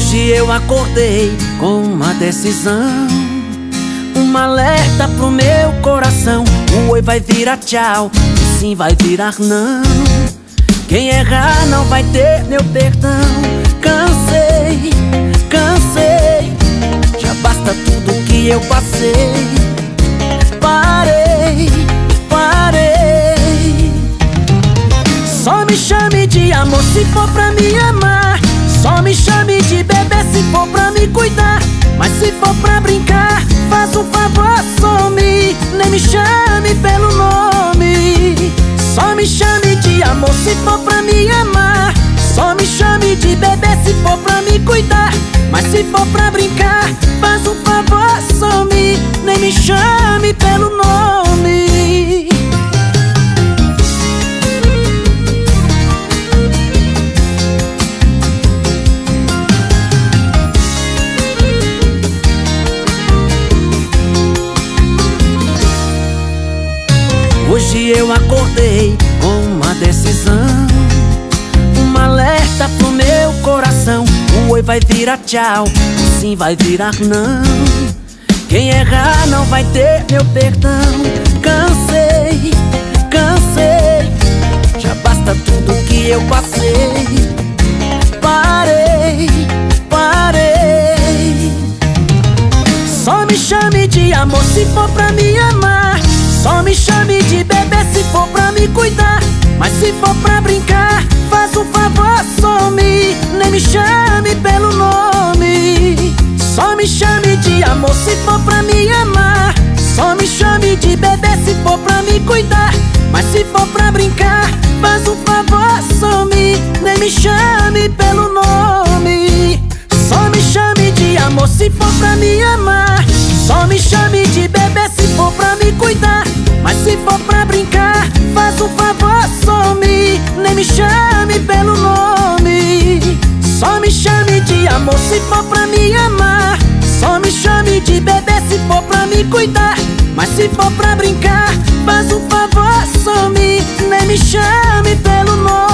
Hoje eu acordei com uma decisão, um alerta pro meu coração. O oi vai virar tchau, o sim vai virar não. Quem errar não vai ter meu perdão. Cansei, cansei, já basta tudo que eu passei. Parei, parei. Só me chame de amor se for pra me amar. Só me chame de bebê se for pra me cuidar. Mas se for pra brincar, faz um favor, some. Nem me chame pelo nome. Só me chame de amor se for pra me amar. Só me chame de bebê se for pra me cuidar. Mas se for pra brincar, faz um favor, some. Nem me chame pelo nome. Hoje eu acordei com uma decisão, um alerta pro meu coração. O oi vai virar tchau, o sim vai virar não. Quem errar não vai ter meu perdão. Cansei, cansei, já basta tudo que eu passei. Parei, parei. Só me chame de amor se for pra me amar. Só me chame de bebê se for pra me cuidar. Mas se for pra brincar, faz um favor, some. Nem me chame pelo nome. Só me chame de amor se for pra me amar. Só me chame de bebê se for pra me cuidar. Mas se for pra brincar, faz um favor, some. Nem me chame pelo nome. Só me chame de amor se for pra me amar. Só me chame de bebê se for pra me cuidar. Mas se for pra brincar, faz um favor, some. Nem me chame pelo nome. Só me chame de amor se for pra me amar. Só me chame de bebê se for pra me cuidar. Mas se for pra brincar, faz um favor, some. Nem me chame pelo nome.